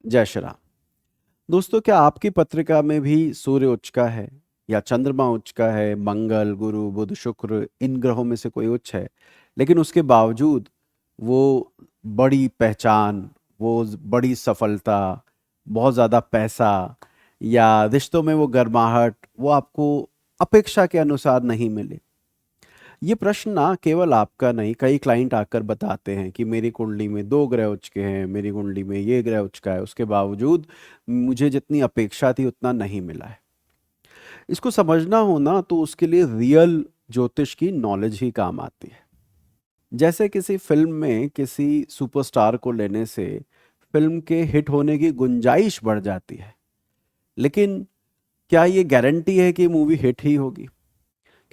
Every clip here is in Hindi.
जय श्री राम। दोस्तों, क्या आपकी पत्रिका में भी सूर्य उच्च का है या चंद्रमा उच्च का है, मंगल, गुरु, बुध, शुक्र इन ग्रहों में से कोई उच्च है, लेकिन उसके बावजूद वो बड़ी पहचान, वो बड़ी सफलता, बहुत ज़्यादा पैसा या रिश्तों में वो गर्माहट वो आपको अपेक्षा के अनुसार नहीं मिले? ये प्रश्न ना केवल आपका नहीं, कई क्लाइंट आकर बताते हैं कि मेरी कुंडली में 2 ग्रह उच्च के हैं, मेरी कुंडली में ये ग्रह उच्च का है, उसके बावजूद मुझे जितनी अपेक्षा थी उतना नहीं मिला है। इसको समझना हो ना तो उसके लिए रियल ज्योतिष की नॉलेज ही काम आती है। जैसे किसी फिल्म में किसी सुपरस्टार को लेने से फिल्म के हिट होने की गुंजाइश बढ़ जाती है, लेकिन क्या ये गारंटी है कि मूवी हिट ही होगी?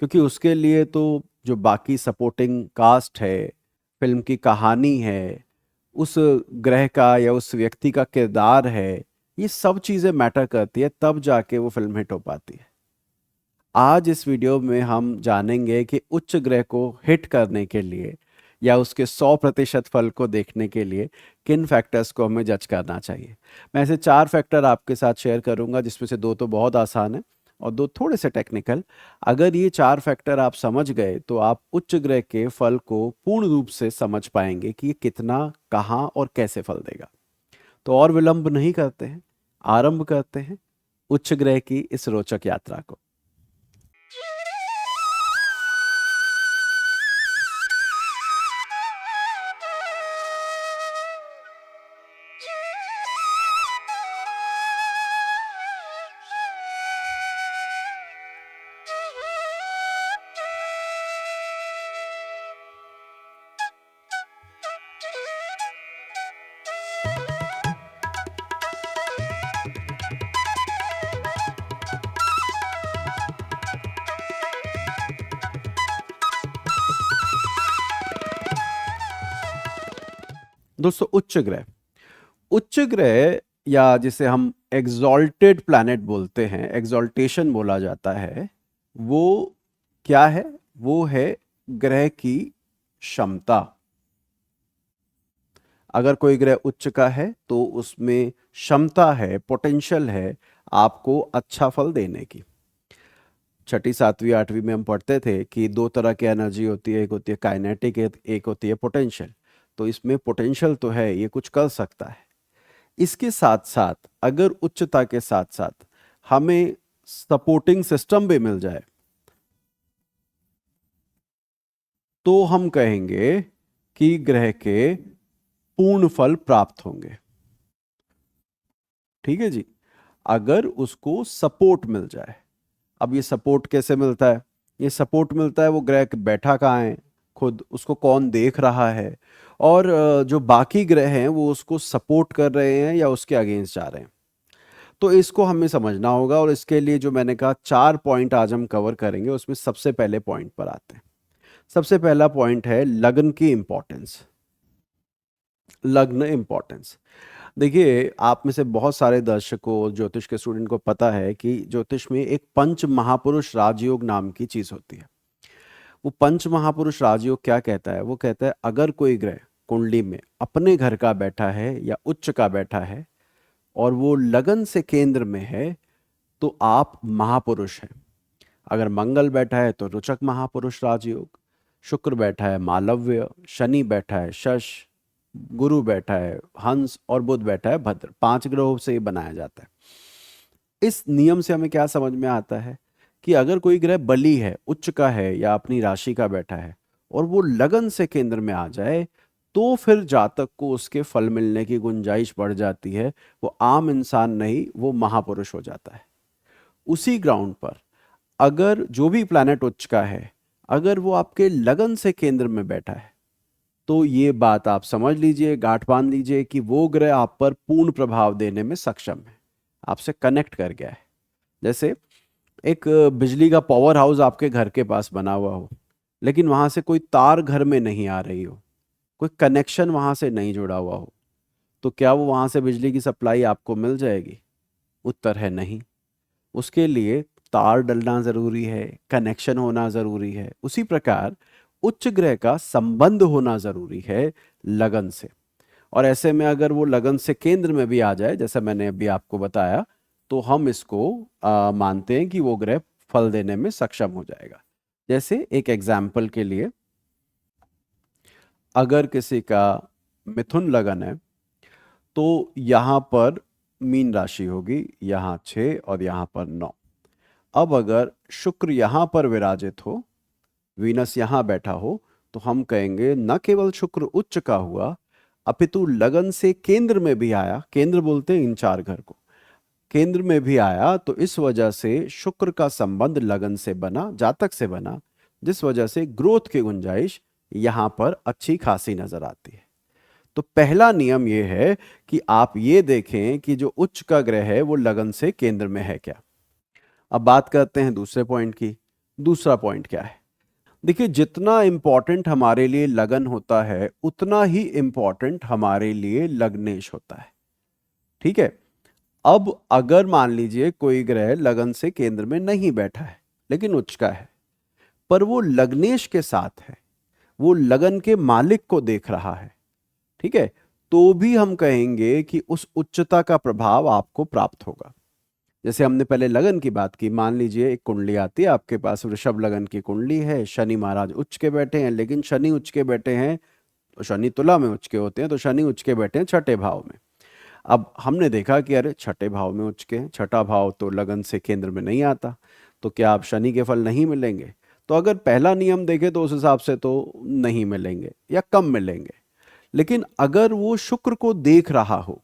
क्योंकि उसके लिए तो जो बाकी सपोर्टिंग कास्ट है, फिल्म की कहानी है, उस ग्रह का या उस व्यक्ति का किरदार है, ये सब चीज़ें मैटर करती है, तब जाके वो फिल्म हिट हो पाती है। आज इस वीडियो में हम जानेंगे कि उच्च ग्रह को हिट करने के लिए या उसके 100% फल को देखने के लिए किन फैक्टर्स को हमें जज करना चाहिए। मैं ऐसे 4 फैक्टर आपके साथ शेयर करूंगा, जिसमें से 2 तो बहुत आसान है और 2 थोड़े से टेक्निकल। अगर ये 4 फैक्टर आप समझ गए तो आप उच्च ग्रह के फल को पूर्ण रूप से समझ पाएंगे कि ये कितना, कहाँ और कैसे फल देगा। तो और विलंब नहीं करते हैं, आरंभ करते हैं उच्च ग्रह की इस रोचक यात्रा को। दोस्तों, उच्च ग्रह या जिसे हम एग्जॉल्टेड प्लैनेट बोलते हैं, एग्जॉल्टेशन बोला जाता है, वो क्या है? वो है ग्रह की क्षमता। अगर कोई ग्रह उच्च का है तो उसमें क्षमता है, पोटेंशियल है आपको अच्छा फल देने की। छठी, सातवीं, आठवीं में हम पढ़ते थे कि 2 तरह की एनर्जी होती है, एक होती है काइनेटिक, एक होती है पोटेंशियल। तो इसमें पोटेंशियल तो है, ये कुछ कर सकता है। इसके साथ साथ अगर उच्चता के साथ साथ हमें सपोर्टिंग सिस्टम भी मिल जाए तो हम कहेंगे कि ग्रह के पूर्ण फल प्राप्त होंगे। ठीक है जी, अगर उसको सपोर्ट मिल जाए। अब ये सपोर्ट कैसे मिलता है? ये सपोर्ट मिलता है, वो ग्रह बैठा कहाँ है, खुद उसको कौन देख रहा है, और जो बाकी ग्रह हैं वो उसको सपोर्ट कर रहे हैं या उसके अगेंस्ट जा रहे हैं। तो इसको हमें समझना होगा, और इसके लिए जो मैंने कहा 4 पॉइंट आज हम कवर करेंगे, उसमें सबसे पहले पॉइंट पर आते हैं। सबसे पहला पॉइंट है लग्न की इंपॉर्टेंस। लग्न इंपॉर्टेंस। देखिए, आप में से बहुत सारे दर्शकों, ज्योतिष के स्टूडेंट को पता है कि ज्योतिष में एक पंच महापुरुष राजयोग नाम की चीज होती है। वो पंच महापुरुष राजयोग क्या कहता है? वो कहता है अगर कोई ग्रह कुंडली में अपने घर का बैठा है या उच्च का बैठा है और वो लगन से केंद्र में है तो आप महापुरुष हैं। अगर मंगल बैठा है तो रुचक महापुरुष राजयोग, शुक्र बैठा है मालव्य, शनि बैठा है शश, गुरु बैठा है हंस और बुध बैठा है भद्र। 5 ग्रहों से ये बनाया जाता है। इस नियम से हमें क्या समझ में आता है कि अगर कोई ग्रह बली है, उच्च का है या अपनी राशि का बैठा है और वो लगन से केंद्र में आ जाए तो फिर जातक को उसके फल मिलने की गुंजाइश बढ़ जाती है। वो आम इंसान नहीं, वो महापुरुष हो जाता है। उसी ग्राउंड पर अगर जो भी प्लैनेट उच्च का है, अगर वो आपके लगन से केंद्र में बैठा है तो ये बात आप समझ लीजिए, गांठ बांध लीजिए कि वो ग्रह आप पर पूर्ण प्रभाव देने में सक्षम है, आपसे कनेक्ट कर गया है। जैसे एक बिजली का पावर हाउस आपके घर के पास बना हुआ हो, लेकिन वहां से कोई तार घर में नहीं आ रही हो, कोई कनेक्शन वहां से नहीं जुड़ा हुआ हो, तो क्या वो वहां से बिजली की सप्लाई आपको मिल जाएगी? उत्तर है नहीं। उसके लिए तार डलना जरूरी है, कनेक्शन होना जरूरी है। उसी प्रकार उच्च ग्रह का संबंध होना जरूरी है लगन से। और ऐसे में अगर वो लगन से केंद्र में भी आ जाए, जैसा मैंने अभी आपको बताया, तो हम इसको मानते हैं कि वो ग्रह फल देने में सक्षम हो जाएगा। जैसे एक एग्जाम्पल के लिए, अगर किसी का मिथुन लगन है तो यहाँ पर मीन राशि होगी, यहाँ 6 और यहाँ पर 9। अब अगर शुक्र यहाँ पर विराजित हो, वीनस यहाँ बैठा हो, तो हम कहेंगे न केवल शुक्र उच्च का हुआ, अपितु लगन से केंद्र में भी आया। केंद्र बोलते हैं इन 4 घर को, केंद्र में भी आया, तो इस वजह से शुक्र का संबंध लगन से बना, जातक से बना, जिस वजह से ग्रोथ की गुंजाइश यहां पर अच्छी खासी नजर आती है। तो पहला नियम यह है कि आप ये देखें कि जो उच्च का ग्रह है वो लगन से केंद्र में है क्या। अब बात करते हैं दूसरे पॉइंट की। दूसरा पॉइंट क्या है? देखिए, जितना इंपॉर्टेंट हमारे लिए लगन होता है उतना ही इंपॉर्टेंट हमारे लिए लग्नेश होता है। ठीक है। अब अगर मान लीजिए कोई ग्रह लगन से केंद्र में नहीं बैठा है लेकिन उच्च का है, पर वो लग्नेश के साथ है, वो लगन के मालिक को देख रहा है, ठीक है, तो भी हम कहेंगे कि उस उच्चता का प्रभाव आपको प्राप्त होगा। जैसे हमने पहले लगन की बात की, मान लीजिए एक कुंडली आती है आपके पास, वृषभ लगन की कुंडली है, शनि महाराज उच्च के बैठे हैं, लेकिन शनि उच्च के बैठे हैं तो शनि तुला में उच्च के होते हैं, तो शनि उच्च के बैठे हैं छठे भाव में। अब हमने देखा कि अरे छठे भाव में उच्च के हैं, छठा भाव तो लगन से केंद्र में नहीं आता, तो क्या आप शनि के फल नहीं मिलेंगे? तो अगर पहला नियम देखें तो उस हिसाब से तो नहीं मिलेंगे या कम मिलेंगे। लेकिन अगर वो शुक्र को देख रहा हो,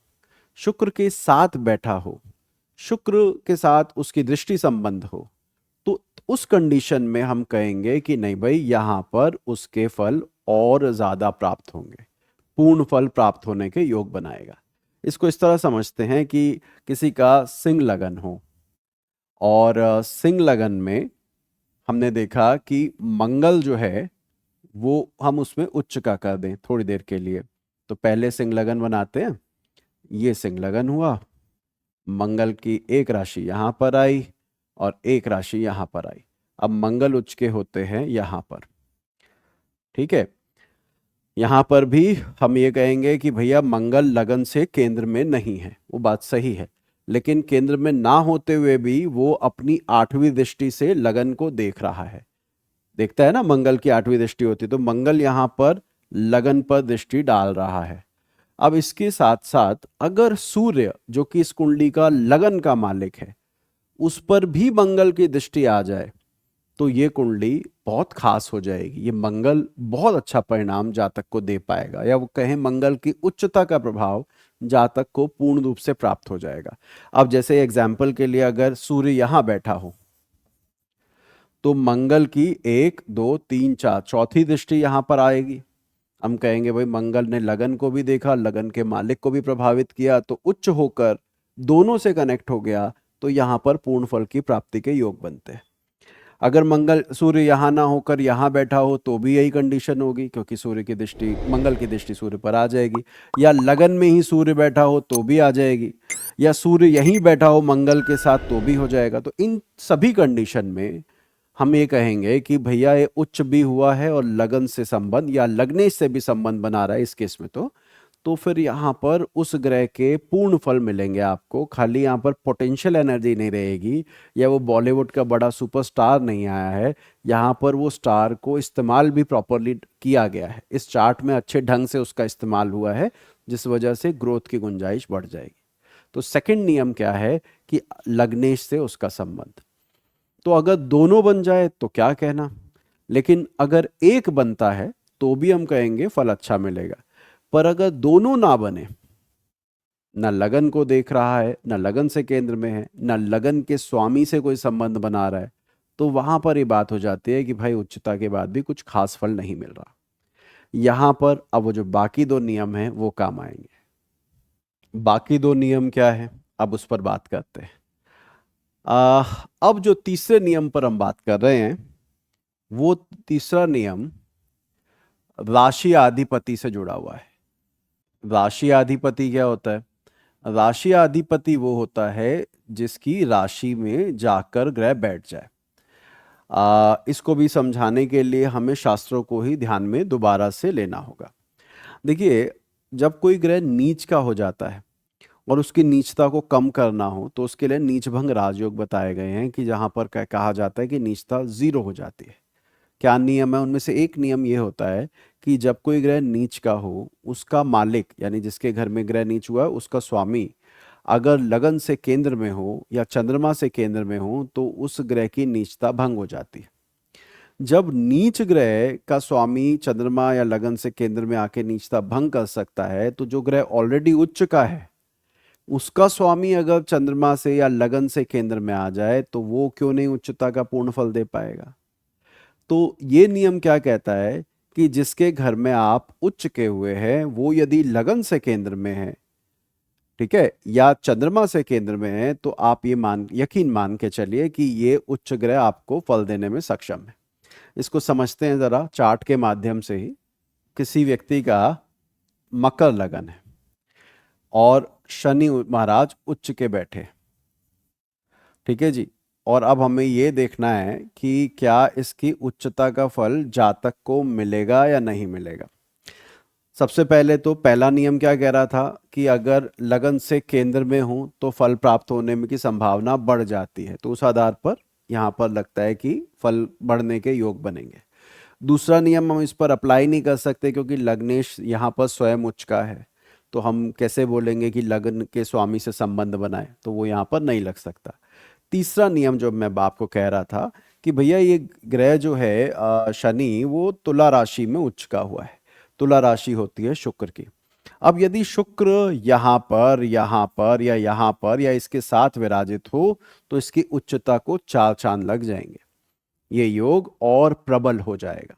शुक्र के साथ बैठा हो, शुक्र के साथ उसकी दृष्टि संबंध हो, तो उस कंडीशन में हम कहेंगे कि नहीं भाई, यहां पर उसके फल और ज्यादा प्राप्त होंगे, पूर्ण फल प्राप्त होने के योग बनाएगा। इसको इस तरह समझते हैं कि किसी का सिंह लगन हो और सिंह लगन में हमने देखा कि मंगल जो है वो हम उसमें उच्च का कर दें थोड़ी देर के लिए, तो पहले सिंह लगन बनाते हैं। ये सिंह लगन हुआ, मंगल की एक राशि यहां पर आई और एक राशि यहां पर आई। अब मंगल उच्च के होते हैं यहां पर, ठीक है। यहां पर भी हम ये कहेंगे कि भैया मंगल लगन से केंद्र में नहीं है, वो बात सही है, लेकिन केंद्र में ना होते हुए भी वो अपनी 8वीं दृष्टि से लगन को देख रहा है। देखता है ना, मंगल की 8वीं दृष्टि होती, तो मंगल यहां पर लगन पर दृष्टि डाल रहा है। अब इसके साथ साथ अगर सूर्य जो कि इस कुंडली का लगन का मालिक है, उस पर भी मंगल की दृष्टि आ जाए तो ये कुंडली बहुत खास हो जाएगी। ये मंगल बहुत अच्छा परिणाम जातक को दे पाएगा, या वो कहें मंगल की उच्चता का प्रभाव जातक को पूर्ण रूप से प्राप्त हो जाएगा। अब जैसे एग्जाम्पल के लिए अगर सूर्य यहां बैठा हो तो मंगल की 1 2 3 4 चौथी दृष्टि यहां पर आएगी। हम कहेंगे भाई मंगल ने लगन को भी देखा, लगन के मालिक को भी प्रभावित किया, तो उच्च होकर दोनों से कनेक्ट हो गया, तो यहां पर पूर्ण फल की प्राप्ति के योग बनते हैं। अगर मंगल सूर्य यहाँ ना होकर यहाँ बैठा हो तो भी यही कंडीशन होगी, क्योंकि सूर्य की दृष्टि, मंगल की दृष्टि सूर्य पर आ जाएगी। या लगन में ही सूर्य बैठा हो तो भी आ जाएगी, या सूर्य यहीं बैठा हो मंगल के साथ तो भी हो जाएगा। तो इन सभी कंडीशन में हम ये कहेंगे कि भैया ये उच्च भी हुआ है और लगन से संबंध या लग्नेश से भी संबंध बना रहा है इस केस में, तो फिर यहाँ पर उस ग्रह के पूर्ण फल मिलेंगे आपको। खाली यहाँ पर पोटेंशियल एनर्जी नहीं रहेगी, या वो बॉलीवुड का बड़ा सुपरस्टार नहीं आया है, यहाँ पर वो स्टार को इस्तेमाल भी प्रॉपरली किया गया है, इस चार्ट में अच्छे ढंग से उसका इस्तेमाल हुआ है, जिस वजह से ग्रोथ की गुंजाइश बढ़ जाएगी। तो सेकंड नियम क्या है कि लग्नेश से उसका संबंध। तो अगर दोनों बन जाए तो क्या कहना, लेकिन अगर एक बनता है तो भी हम कहेंगे फल अच्छा मिलेगा। पर अगर दोनों ना बने, ना लगन को देख रहा है, ना लगन से केंद्र में है, ना लगन के स्वामी से कोई संबंध बना रहा है, तो वहां पर ये बात हो जाती है कि भाई उच्चता के बाद भी कुछ खास फल नहीं मिल रहा। यहां पर अब वो जो बाकी 2 नियम हैं वो काम आएंगे। बाकी 2 नियम क्या है, अब उस पर बात करते हैं। अब जो तीसरे नियम पर हम बात कर रहे हैं, वो तीसरा नियम राशि अधिपति से जुड़ा हुआ है। राशि अधिपति क्या होता है? राशि अधिपति वो होता है जिसकी राशि में जाकर ग्रह बैठ जाए। इसको भी समझाने के लिए हमें शास्त्रों को ही ध्यान में दोबारा से लेना होगा। देखिए, जब कोई ग्रह नीच का हो जाता है और उसकी नीचता को कम करना हो तो उसके लिए नीच भंग राजयोग बताए गए हैं कि जहां पर कहा जाता है कि नीचता 0 हो जाती है। क्या नियम है? उनमें से एक नियम ये होता है कि जब कोई ग्रह नीच का हो, उसका मालिक यानी जिसके घर में ग्रह नीच हुआ है उसका स्वामी अगर लगन से केंद्र में हो या चंद्रमा से केंद्र में हो तो उस ग्रह की नीचता भंग हो जाती है। जब नीच ग्रह का स्वामी चंद्रमा या लगन से केंद्र में आके नीचता भंग कर सकता है, तो जो ग्रह ऑलरेडी उच्च का है उसका स्वामी अगर चंद्रमा से या लगन से केंद्र में आ जाए तो वो क्यों नहीं उच्चता का पूर्ण फल दे पाएगा। तो ये नियम क्या कहता है कि जिसके घर में आप उच्च के हुए हैं वो यदि लगन से केंद्र में है, ठीक है, या चंद्रमा से केंद्र में है, तो आप ये यकीन मान के चलिए कि ये उच्च ग्रह आपको फल देने में सक्षम है। इसको समझते हैं जरा चार्ट के माध्यम से ही। किसी व्यक्ति का मकर लगन है और शनि महाराज उच्च के बैठे, ठीक है जी। और अब हमें ये देखना है कि क्या इसकी उच्चता का फल जातक को मिलेगा या नहीं मिलेगा। सबसे पहले तो पहला नियम क्या कह रहा था कि अगर लगन से केंद्र में हूं तो फल प्राप्त होने में की संभावना बढ़ जाती है, तो उस आधार पर यहां पर लगता है कि फल बढ़ने के योग बनेंगे। दूसरा नियम हम इस पर अप्लाई नहीं कर सकते क्योंकि लग्नेश यहाँ पर स्वयं उच्च का है, तो हम कैसे बोलेंगे कि लग्न के स्वामी से संबंध बनाए, तो वो यहाँ पर नहीं लग सकता। तीसरा नियम जो मैं आपको कह रहा था कि भैया ये ग्रह जो है शनि, वो तुला राशि में उच्च का हुआ है। तुला राशि होती है शुक्र की। अब यदि शुक्र यहाँ पर या इसके साथ विराजित हो तो इसकी उच्चता को 4 चांद लग जाएंगे, ये योग और प्रबल हो जाएगा,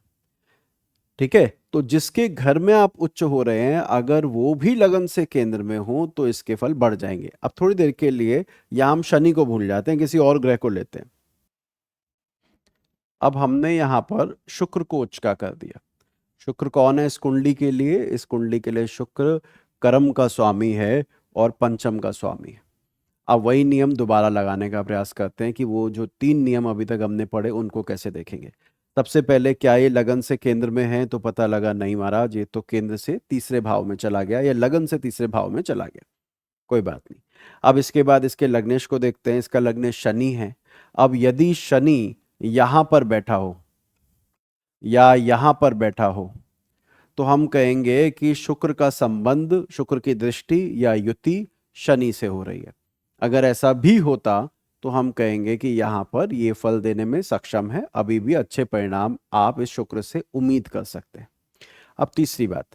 ठीक है। तो जिसके घर में आप उच्च हो रहे हैं अगर वो भी लगन से केंद्र में हो तो इसके फल बढ़ जाएंगे। अब थोड़ी देर के लिए यहां हम शनि को भूल जाते हैं, किसी और ग्रह को लेते हैं। अब हमने यहां पर शुक्र को उच्च का कर दिया। शुक्र कौन है इस कुंडली के लिए? इस कुंडली के लिए शुक्र कर्म का स्वामी है और पंचम का स्वामी है। अब वही नियम दोबारा लगाने का प्रयास करते हैं कि वो जो 3 नियम अभी तक हमने पढ़े उनको कैसे देखेंगे। सबसे पहले क्या ये लगन से केंद्र में है? तो पता लगा नहीं महाराज, ये तो केंद्र से तीसरे भाव में चला गया या लगन से तीसरे भाव में चला गया, कोई बात नहीं। अब इसके बाद इसके लग्नेश को देखते हैं। इसका लग्नेश शनि है। अब यदि शनि यहां पर बैठा हो या यहां पर बैठा हो तो हम कहेंगे कि शुक्र का संबंध, शुक्र की दृष्टि या युति शनि से हो रही है। अगर ऐसा भी होता तो हम कहेंगे कि यहाँ पर ये फल देने में सक्षम है, अभी भी अच्छे परिणाम आप इस शुक्र से उम्मीद कर सकते हैं। अब तीसरी बात,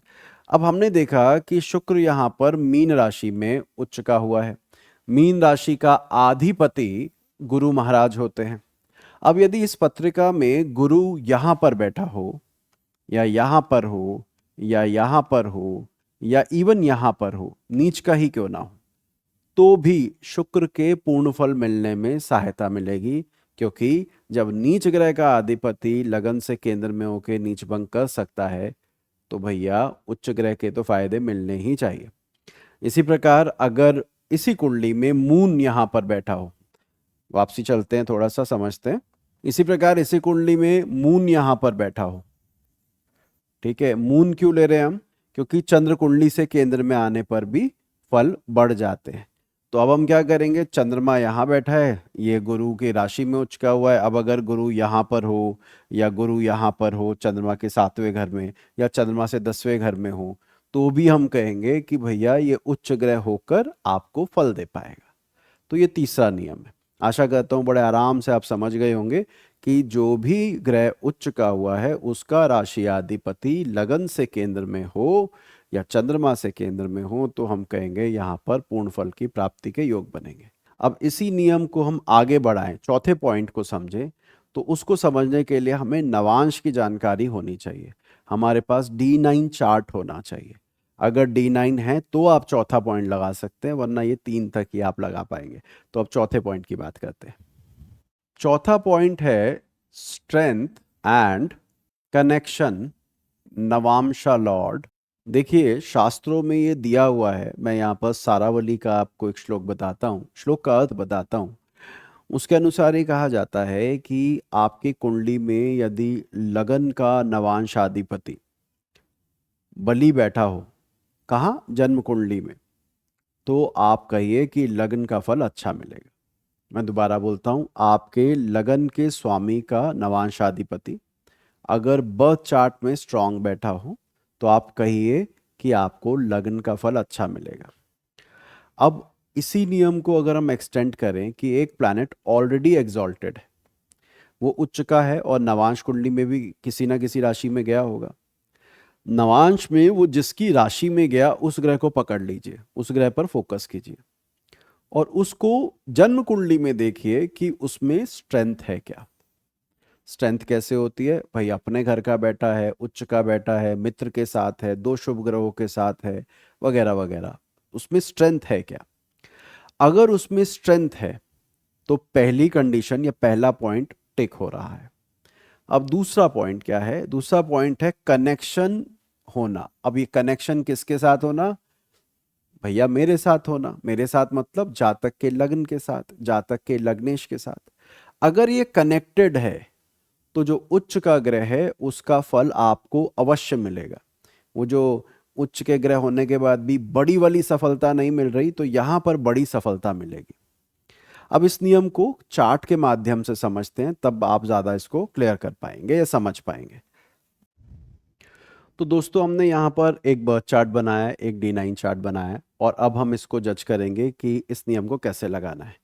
अब हमने देखा कि शुक्र यहाँ पर मीन राशि में उच्च का हुआ है। मीन राशि का अधिपति गुरु महाराज होते हैं। अब यदि इस पत्रिका में गुरु यहाँ पर बैठा हो या यहाँ पर हो या यहाँ पर हो या इवन यहाँ पर हो, नीच का ही क्यों ना हो, तो भी शुक्र के पूर्ण फल मिलने में सहायता मिलेगी। क्योंकि जब नीच ग्रह का अधिपति लगन से केंद्र में होकर नीच भंग कर सकता है तो भैया उच्च ग्रह के तो फायदे मिलने ही चाहिए। इसी प्रकार अगर इसी कुंडली में मून यहाँ पर बैठा हो, वापसी चलते हैं, थोड़ा सा समझते हैं। इसी प्रकार इसी कुंडली में मून यहाँ पर बैठा हो, ठीक है। मून क्यों ले रहे हैं हम? क्योंकि चंद्र कुंडली से केंद्र में आने पर भी फल बढ़ जाते हैं। तो अब हम क्या करेंगे, चंद्रमा यहाँ बैठा है, ये गुरु की राशि में उचका हुआ है। अब अगर गुरु यहाँ पर हो या गुरु यहाँ पर हो चंद्रमा के 7वें घर में या चंद्रमा से 10वें घर में हो तो भी हम कहेंगे कि भैया ये उच्च ग्रह होकर आपको फल दे पाएगा। तो ये तीसरा नियम है। आशा करता हूँ बड़े आराम से आप समझ गए होंगे कि जो भी ग्रह उच्च का हुआ है उसका राशि अधिपति लगन से केंद्र में हो या चंद्रमा से केंद्र में हो तो हम कहेंगे यहाँ पर पूर्ण फल की प्राप्ति के योग बनेंगे। अब इसी नियम को हम आगे बढ़ाएं, चौथे पॉइंट को समझें, तो उसको समझने के लिए हमें नवांश की जानकारी होनी चाहिए। हमारे पास D9 चार्ट होना चाहिए। अगर D9 है तो आप चौथा पॉइंट लगा सकते हैं, वरना ये 3 तक ही आप लगा पाएंगे। तो अब चौथे पॉइंट की बात करते हैं। चौथा पॉइंट है स्ट्रेंथ एंड कनेक्शन नवांशा लॉर्ड। देखिए शास्त्रों में ये दिया हुआ है, मैं यहाँ पर सारावली का आपको एक श्लोक बताता हूँ, श्लोक का अर्थ बताता हूँ। उसके अनुसार ये कहा जाता है कि आपकी कुंडली में यदि लगन का नवांशाधिपति बलि बैठा हो कहाँ? जन्म कुंडली में। तो आप कहिए कि लगन का फल अच्छा मिलेगा। मैं दोबारा बोलता हूँ, आपके लगन के स्वामी का नवांशाधिपति अगर बर्थ चार्ट में स्ट्रांग बैठा हो तो आप कहिए कि आपको लगन का फल अच्छा मिलेगा। अब इसी नियम को अगर हम एक्सटेंड करें कि एक प्लैनेट ऑलरेडी एग्जॉल्टेड है, वो उच्च का है और नवांश कुंडली में भी किसी ना किसी राशि में गया होगा, नवांश में वो जिसकी राशि में गया उस ग्रह को पकड़ लीजिए, उस ग्रह पर फोकस कीजिए और उसको जन्म कुंडली में देखिए कि उसमें स्ट्रेंथ है क्या। स्ट्रेंथ कैसे होती है भाई? अपने घर का बैठा है, उच्च का बैठा है, मित्र के साथ है, दो शुभ ग्रहों के साथ है, वगैरह वगैरह, उसमें स्ट्रेंथ है क्या? अगर उसमें स्ट्रेंथ है तो पहली कंडीशन या पहला पॉइंट टिक हो रहा है। अब दूसरा पॉइंट क्या है? दूसरा पॉइंट है कनेक्शन होना। अब ये कनेक्शन किसके साथ होना? भैया मेरे साथ होना। मेरे साथ मतलब जातक के लग्न के साथ, जातक के लग्नेश के साथ। अगर ये कनेक्टेड है तो जो उच्च का ग्रह है उसका फल आपको अवश्य मिलेगा। वो जो उच्च के ग्रह होने के बाद भी बड़ी वाली सफलता नहीं मिल रही, तो यहां पर बड़ी सफलता मिलेगी। अब इस नियम को चार्ट के माध्यम से समझते हैं, तब आप ज्यादा इसको क्लियर कर पाएंगे या समझ पाएंगे। तो दोस्तों, हमने यहाँ पर एक बर्थ चार्ट बनाया है, एक D9 चार्ट बनाया है और अब हम इसको जज करेंगे कि इस नियम को कैसे लगाना है।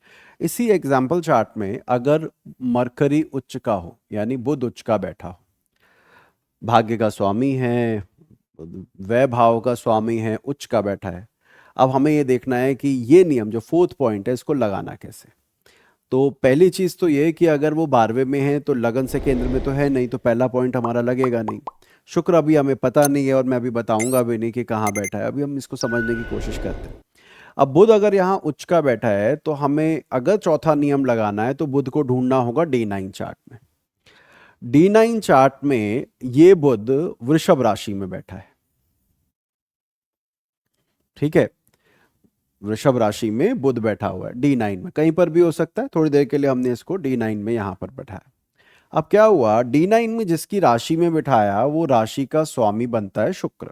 इसी एग्जाम्पल चार्ट में अगर मरकरी उच्च का हो, यानी बुध उच्च का बैठा हो, भाग्य का स्वामी है, वैभाव का स्वामी है, उच्च का बैठा है, अब हमें ये देखना है कि ये नियम जो फोर्थ पॉइंट है इसको लगाना कैसे। तो पहली चीज तो ये है कि अगर वो 12वें में है तो लगन से केंद्र में तो है नहीं, तो पहला पॉइंट हमारा लगेगा नहीं। शुक्र अभी हमें पता नहीं है और मैं अभी बताऊंगा भी नहीं कि कहाँ बैठा है, अभी हम इसको समझने की कोशिश करते हैं। अब बुध अगर यहाँ उच्च का बैठा है तो हमें अगर चौथा नियम लगाना है तो बुध को ढूंढना होगा D9 चार्ट में। D9 चार्ट में ये बुध वृषभ राशि में बैठा है, ठीक है? वृषभ राशि में बुध बैठा हुआ है D9 में, कहीं पर भी हो सकता है। थोड़ी देर के लिए हमने इसको D9 में यहां पर बैठाया। अब क्या हुआ, D9 में जिसकी राशि में बिठाया वो राशि का स्वामी बनता है शुक्र।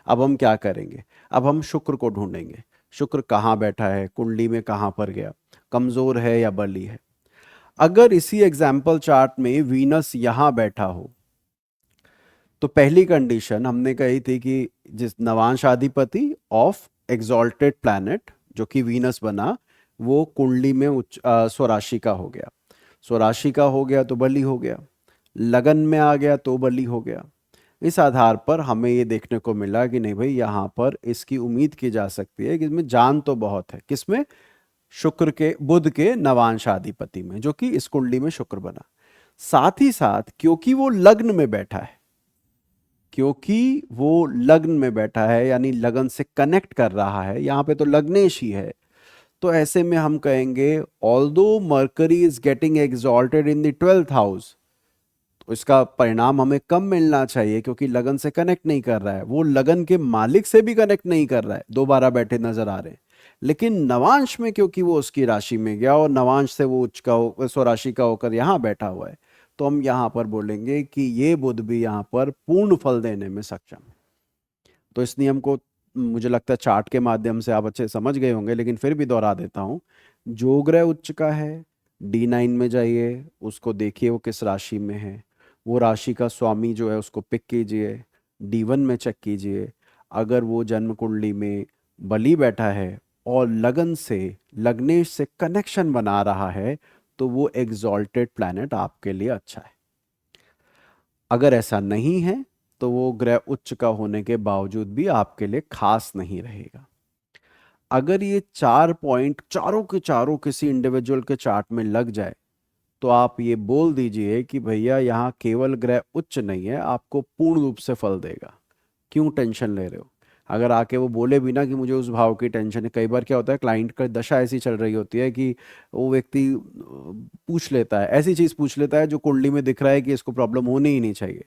अब हम क्या करेंगे? अब हम शुक्र को ढूंढेंगे। शुक्र कहाँ बैठा है, कुंडली में कहाँ पर गया, कमजोर है या बली है। अगर इसी एग्जाम्पल चार्ट में वीनस यहां बैठा हो तो पहली कंडीशन हमने कही थी कि जिस नवांशाधिपति ऑफ एग्जॉल्टेड प्लैनेट जो कि वीनस बना, वो कुंडली में उच्च स्वराशि का हो गया। स्वराशि का हो गया तो बली हो गया, लगन में आ गया तो बली हो गया। इस आधार पर हमें ये देखने को मिला कि नहीं भाई, यहाँ पर इसकी उम्मीद की जा सकती है कि इसमें जान तो बहुत है। किसमें? शुक्र के, बुध के नवांशाधिपति में, जो कि इस कुंडली में शुक्र बना। साथ ही साथ क्योंकि वो लग्न में बैठा है, क्योंकि वो लग्न में बैठा है यानी लगन से कनेक्ट कर रहा है, यहाँ पे तो लग्नेश ही है, तो ऐसे में हम कहेंगे although mercury is getting exalted in the 12th house, तो इसका परिणाम हमें कम मिलना चाहिए क्योंकि लगन से कनेक्ट नहीं कर रहा है। वो लगन के मालिक से भी कनेक्ट नहीं कर रहा है, दोबारा बैठे नजर आ रहे हैं। लेकिन नवांश में क्योंकि वो उसकी राशि में गया और नवांश से वो उच्च का स्वराशि का होकर यहाँ बैठा हुआ है, तो हम यहाँ पर बोलेंगे कि ये बुध भी यहाँ पर पूर्ण फल देने में सक्षम है। तो इस नियम को मुझे लगता है चार्ट के माध्यम से आप अच्छे समझ गए होंगे, लेकिन फिर भी दोहरा देता हूँ। जो ग्रह उच्च का है D9 में जाइए, उसको देखिए वो किस राशि में है, वो राशि का स्वामी जो है उसको पिक कीजिए, D1 में चेक कीजिए। अगर वो जन्म कुंडली में बली बैठा है और लगन से, लग्नेश से कनेक्शन बना रहा है, तो वो एग्जॉल्टेड प्लैनेट आपके लिए अच्छा है। अगर ऐसा नहीं है तो वो ग्रह उच्च का होने के बावजूद भी आपके लिए खास नहीं रहेगा। अगर ये 4 पॉइंट चारों के चारों किसी इंडिविजुअल के चार्ट में लग जाए तो आप ये बोल दीजिए कि भैया यहाँ केवल ग्रह उच्च नहीं है, आपको पूर्ण रूप से फल देगा। क्यों टेंशन ले रहे हो? अगर आके वो बोले भी ना कि मुझे उस भाव की टेंशन है, कई बार क्या होता है क्लाइंट का दशा ऐसी चल रही होती है कि वो व्यक्ति पूछ लेता है, ऐसी चीज पूछ लेता है जो कुंडली में दिख रहा है कि इसको प्रॉब्लम होनी ही नहीं चाहिए।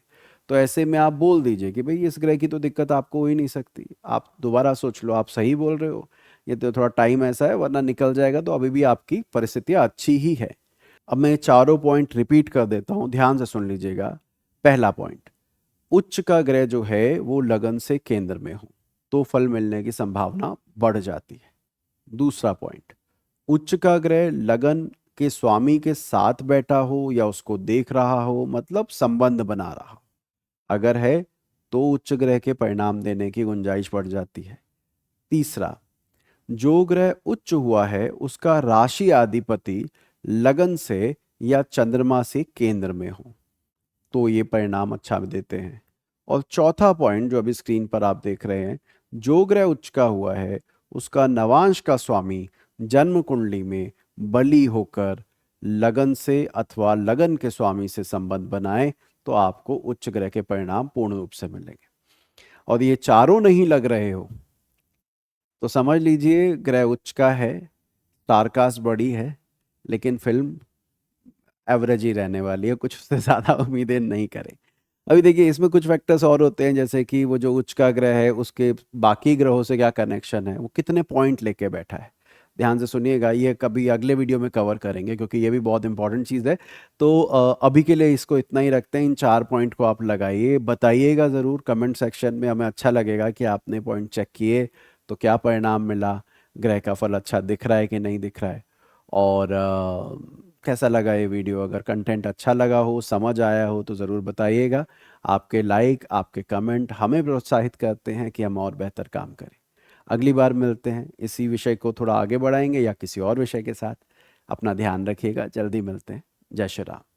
तो ऐसे में आप बोल दीजिए कि भाई इस ग्रह की तो दिक्कत आपको हो ही नहीं सकती, आप दोबारा सोच लो, आप सही बोल रहे हो, ये तो थोड़ा टाइम ऐसा है वरना निकल जाएगा, तो अभी भी आपकी परिस्थितियां अच्छी ही है। अब मैं चारों पॉइंट रिपीट कर देता हूं, ध्यान से सुन लीजिएगा। पहला पॉइंट, उच्च का ग्रह जो है वो लगन से केंद्र में हो। तो फल मिलने की संभावना बढ़ जाती है। दूसरा पॉइंट, उच्च का ग्रह लगन के स्वामी के साथ बैठा हो या उसको देख रहा हो, मतलब संबंध बना रहा हो, अगर है तो उच्च ग्रह के परिणाम देने की गुंजाइश बढ़ जाती है। तीसरा, जो ग्रह उच्च हुआ है उसका राशि अधिपति लगन से या चंद्रमा से केंद्र में हो, तो ये परिणाम अच्छा देते हैं। और चौथा पॉइंट जो अभी स्क्रीन पर आप देख रहे हैं, जो ग्रह उच्च का हुआ है उसका नवांश का स्वामी जन्म कुंडली में बली होकर लगन से अथवा लगन के स्वामी से संबंध बनाए तो आपको उच्च ग्रह के परिणाम पूर्ण रूप से मिलेंगे। और ये चारों नहीं लग रहे हो तो समझ लीजिए ग्रह उच्च का है, स्टारकास्ट बड़ी है, लेकिन फिल्म एवरेज ही रहने वाली है, कुछ उससे ज़्यादा उम्मीदें नहीं करें। अभी देखिए इसमें कुछ फैक्टर्स और होते हैं, जैसे कि वो जो उच्च का ग्रह है उसके बाकी ग्रहों से क्या कनेक्शन है, वो कितने पॉइंट लेके बैठा है। ध्यान से सुनिएगा, ये कभी अगले वीडियो में कवर करेंगे क्योंकि ये भी बहुत इंपॉर्टेंट चीज़ है। तो अभी के लिए इसको इतना ही रखते हैं। इन 4 पॉइंट को आप लगाइए, बताइएगा ज़रूर कमेंट सेक्शन में, हमें अच्छा लगेगा कि आपने पॉइंट चेक किए तो क्या परिणाम मिला, ग्रह का फल अच्छा दिख रहा है कि नहीं दिख रहा है, और कैसा लगा ये वीडियो। अगर कंटेंट अच्छा लगा हो, समझ आया हो तो ज़रूर बताइएगा। आपके लाइक, आपके कमेंट हमें प्रोत्साहित करते हैं कि हम और बेहतर काम करें। अगली बार मिलते हैं, इसी विषय को थोड़ा आगे बढ़ाएंगे या किसी और विषय के साथ। अपना ध्यान रखिएगा, जल्दी मिलते हैं। जय श्री राम।